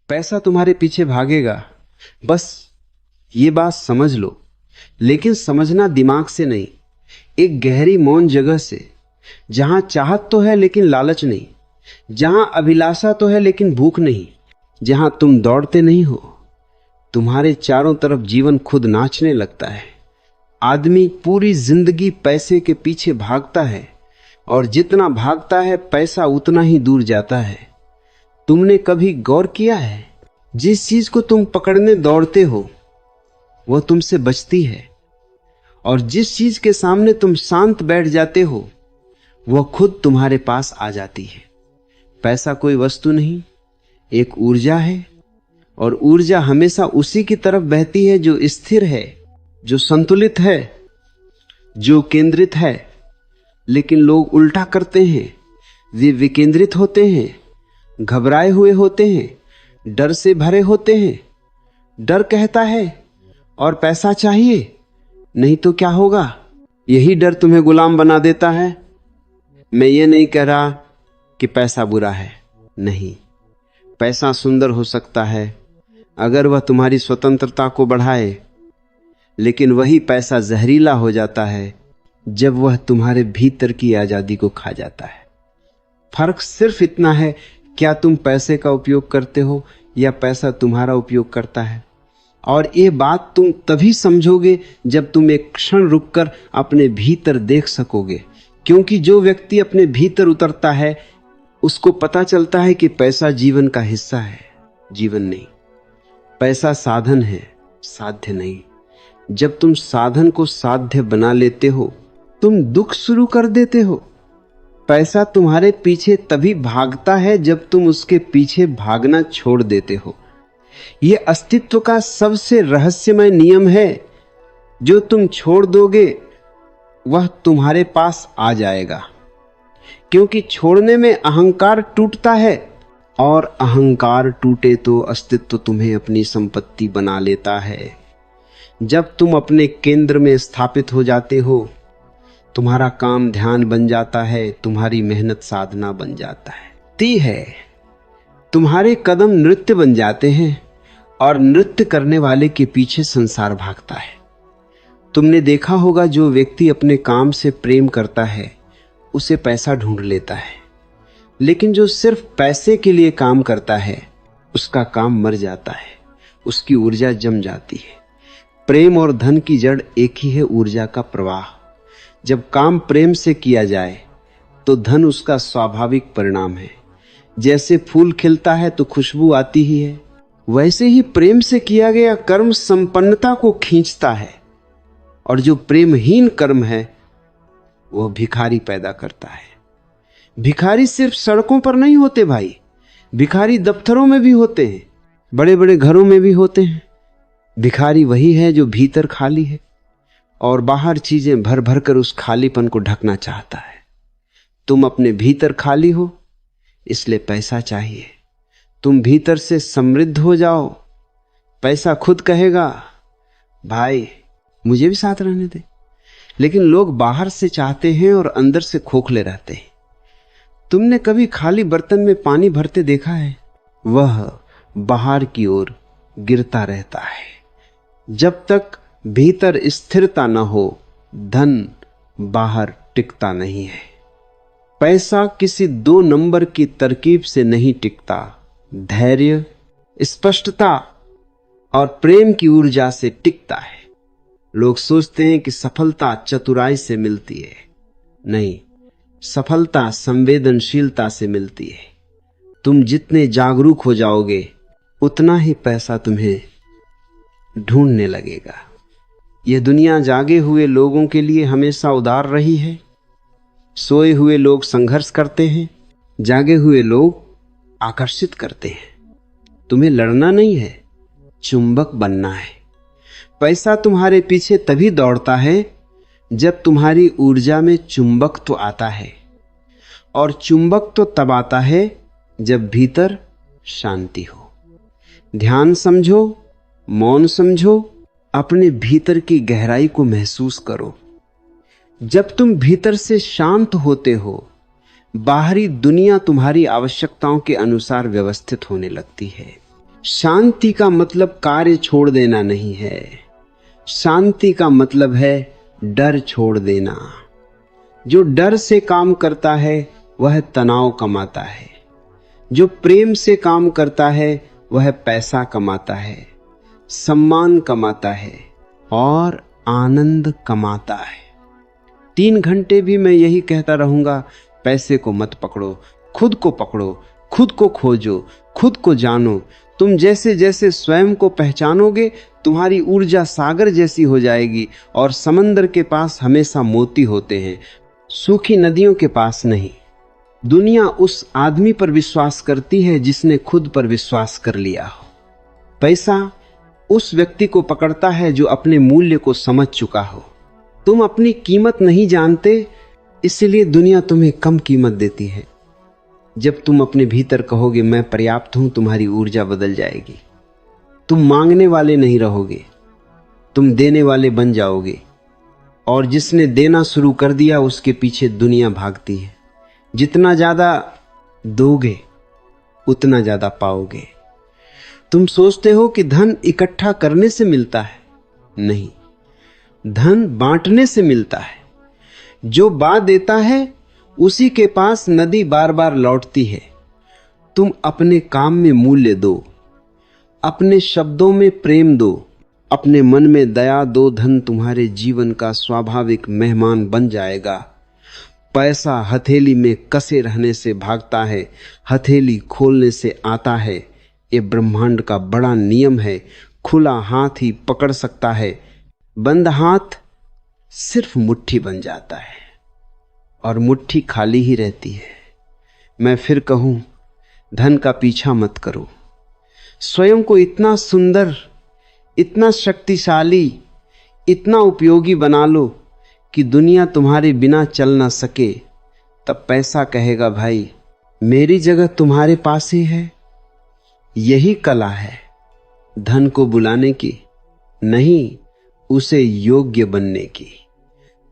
पैसा तुम्हारे पीछे भागेगा, बस ये बात समझ लो। लेकिन समझना दिमाग से नहीं, एक गहरी मौन जगह से, जहां चाहत तो है लेकिन लालच नहीं, जहां अभिलाषा तो है लेकिन भूख नहीं, जहां तुम दौड़ते नहीं हो, तुम्हारे चारों तरफ जीवन खुद नाचने लगता है। आदमी पूरी जिंदगी पैसे के पीछे भागता है और जितना भागता है पैसा उतना ही दूर जाता है। तुमने कभी गौर किया है, जिस चीज को तुम पकड़ने दौड़ते हो वह तुमसे बचती है, और जिस चीज के सामने तुम शांत बैठ जाते हो वह खुद तुम्हारे पास आ जाती है। पैसा कोई वस्तु नहीं, एक ऊर्जा है, और ऊर्जा हमेशा उसी की तरफ बहती है जो स्थिर है, जो संतुलित है, जो केंद्रित है। लेकिन लोग उल्टा करते हैं, वे विकेंद्रित होते हैं, घबराए हुए होते हैं, डर से भरे होते हैं। डर कहता है और पैसा चाहिए, नहीं तो क्या होगा। यही डर तुम्हें गुलाम बना देता है। मैं ये नहीं कह रहा कि पैसा बुरा है, नहीं। पैसा सुंदर हो सकता है अगर वह तुम्हारी स्वतंत्रता को बढ़ाए, लेकिन वही पैसा जहरीला हो जाता है जब वह तुम्हारे भीतर की आजादी को खा जाता है। फर्क सिर्फ इतना है, क्या तुम पैसे का उपयोग करते हो या पैसा तुम्हारा उपयोग करता है। और ये बात तुम तभी समझोगे जब तुम एक क्षण रुककर अपने भीतर देख सकोगे, क्योंकि जो व्यक्ति अपने भीतर उतरता है उसको पता चलता है कि पैसा जीवन का हिस्सा है, जीवन नहीं। पैसा साधन है, साध्य नहीं। जब तुम साधन को साध्य बना लेते हो, तुम दुख शुरू कर देते हो। पैसा तुम्हारे पीछे तभी भागता है जब तुम उसके पीछे भागना छोड़ देते हो। यह अस्तित्व का सबसे रहस्यमय नियम है। जो तुम छोड़ दोगे वह तुम्हारे पास आ जाएगा, क्योंकि छोड़ने में अहंकार टूटता है, और अहंकार टूटे तो अस्तित्व तुम्हें अपनी संपत्ति बना लेता है। जब तुम अपने केंद्र में स्थापित हो जाते हो, तुम्हारा काम ध्यान बन जाता है, तुम्हारी मेहनत साधना बन जाता है। ती है, तुम्हारे कदम नृत्य बन जाते हैं, और नृत्य करने वाले के पीछे संसार भागता है। तुमने देखा होगा, जो व्यक्ति अपने काम से प्रेम करता है उसे पैसा ढूंढ लेता है, लेकिन जो सिर्फ पैसे के लिए काम करता है उसका काम मर जाता है, उसकी ऊर्जा जम जाती है। प्रेम और धन की जड़ एक ही है, ऊर्जा का प्रवाह। जब काम प्रेम से किया जाए तो धन उसका स्वाभाविक परिणाम है। जैसे फूल खिलता है तो खुशबू आती ही है, वैसे ही प्रेम से किया गया कर्म संपन्नता को खींचता है, और जो प्रेमहीन कर्म है वह भिखारी पैदा करता है। भिखारी सिर्फ सड़कों पर नहीं होते भाई, भिखारी दफ्तरों में भी होते हैं, बड़े बड़े घरों में भी होते हैं। भिखारी वही है जो भीतर खाली है और बाहर चीजें भर भर कर उस खालीपन को ढकना चाहता है। तुम अपने भीतर खाली हो, इसलिए पैसा चाहिए। तुम भीतर से समृद्ध हो जाओ, पैसा खुद कहेगा भाई मुझे भी साथ रहने दे। लेकिन लोग बाहर से चाहते हैं और अंदर से खोखले रहते हैं। तुमने कभी खाली बर्तन में पानी भरते देखा है? वह बाहर की ओर गिरता रहता है। जब तक भीतर स्थिरता न हो, धन बाहर टिकता नहीं है। पैसा किसी 2 नंबर की तरकीब से नहीं टिकता, धैर्य, स्पष्टता और प्रेम की ऊर्जा से टिकता है। लोग सोचते हैं कि सफलता चतुराई से मिलती है, नहीं, सफलता संवेदनशीलता से मिलती है। तुम जितने जागरूक हो जाओगे उतना ही पैसा तुम्हें ढूंढने लगेगा। यह दुनिया जागे हुए लोगों के लिए हमेशा उदार रही है। सोए हुए लोग संघर्ष करते हैं, जागे हुए लोग आकर्षित करते हैं। तुम्हें लड़ना नहीं है, चुंबक बनना है। पैसा तुम्हारे पीछे तभी दौड़ता है जब तुम्हारी ऊर्जा में चुंबकत्व आता है, और चुंबकत्व तब आता है जब भीतर शांति हो। ध्यान समझो, मौन समझो, अपने भीतर की गहराई को महसूस करो। जब तुम भीतर से शांत होते हो, बाहरी दुनिया तुम्हारी आवश्यकताओं के अनुसार व्यवस्थित होने लगती है। शांति का मतलब कार्य छोड़ देना नहीं है, शांति का मतलब है डर छोड़ देना। जो डर से काम करता है वह तनाव कमाता है, जो प्रेम से काम करता है वह पैसा कमाता है, सम्मान कमाता है और आनंद कमाता है। 3 घंटे भी मैं यही कहता रहूंगा, पैसे को मत पकड़ो, खुद को पकड़ो, खुद को खोजो, खुद को जानो। तुम जैसे जैसे स्वयं को पहचानोगे तुम्हारी ऊर्जा सागर जैसी हो जाएगी। और समंदर के पास हमेशा मोती होते हैं, सूखी नदियों के पास नहीं। दुनिया उस आदमी पर विश्वास करती है जिसने खुद पर विश्वास कर लिया हो। पैसा उस व्यक्ति को पकड़ता है जो अपने मूल्य को समझ चुका हो। तुम अपनी कीमत नहीं जानते, इसलिए दुनिया तुम्हें कम कीमत देती है। जब तुम अपने भीतर कहोगे मैं पर्याप्त हूं, तुम्हारी ऊर्जा बदल जाएगी। तुम मांगने वाले नहीं रहोगे, तुम देने वाले बन जाओगे। और जिसने देना शुरू कर दिया उसके पीछे दुनिया भागती है। जितना ज्यादा दोगे उतना ज्यादा पाओगे। तुम सोचते हो कि धन इकट्ठा करने से मिलता है, नहीं, धन बांटने से मिलता है। जो बांट देता है उसी के पास नदी बार बार लौटती है। तुम अपने काम में मूल्य दो, अपने शब्दों में प्रेम दो, अपने मन में दया दो। धन तुम्हारे जीवन का स्वाभाविक मेहमान बन जाएगा। पैसा हथेली में कसे रहने से भागता है, हथेली खोलने से आता है। ये ब्रह्मांड का बड़ा नियम है। खुला हाथ ही पकड़ सकता है, बंद हाथ सिर्फ मुट्ठी बन जाता है और मुट्ठी खाली ही रहती है। मैं फिर कहूं, धन का पीछा मत करो। स्वयं को इतना सुंदर, इतना शक्तिशाली, इतना उपयोगी बना लो कि दुनिया तुम्हारे बिना चल ना सके। तब पैसा कहेगा भाई मेरी जगह तुम्हारे पास ही है। यही कला है धन को बुलाने की, नहीं उसे योग्य बनने की।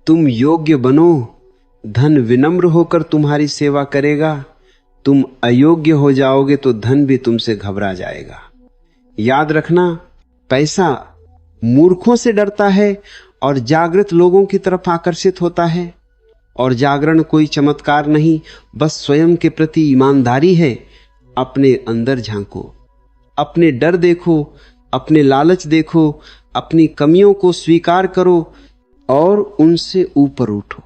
तुम योग्य बनो, धन विनम्र होकर तुम्हारी सेवा करेगा। तुम अयोग्य हो जाओगे तो धन भी तुमसे घबरा जाएगा। याद रखना, पैसा मूर्खों से डरता है और जागृत लोगों की तरफ आकर्षित होता है। और जागरण कोई चमत्कार नहीं, बस स्वयं के प्रति ईमानदारी है। अपने अंदर झांको, अपने डर देखो, अपने लालच देखो, अपनी कमियों को स्वीकार करो और उनसे ऊपर उठो।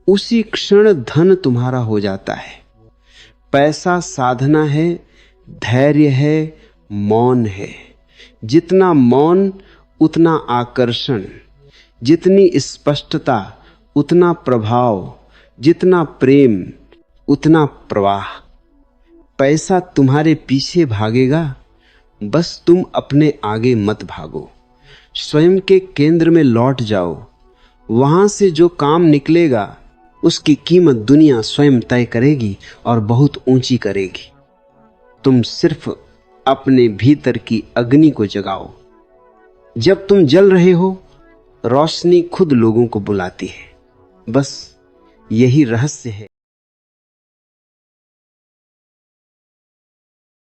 उसी क्षण धन तुम्हारा हो जाता है। पैसा साधना है, धैर्य है, मौन है। जितना मौन उतना आकर्षण, जितनी स्पष्टता उतना प्रभाव, जितना प्रेम उतना प्रवाह। पैसा तुम्हारे पीछे भागेगा, बस तुम अपने आगे मत भागो। स्वयं के केंद्र में लौट जाओ। वहां से जो काम निकलेगा उसकी कीमत दुनिया स्वयं तय करेगी और बहुत ऊंची करेगी। तुम सिर्फ अपने भीतर की अग्नि को जगाओ। जब तुम जल रहे हो, रोशनी खुद लोगों को बुलाती है। बस यही रहस्य है।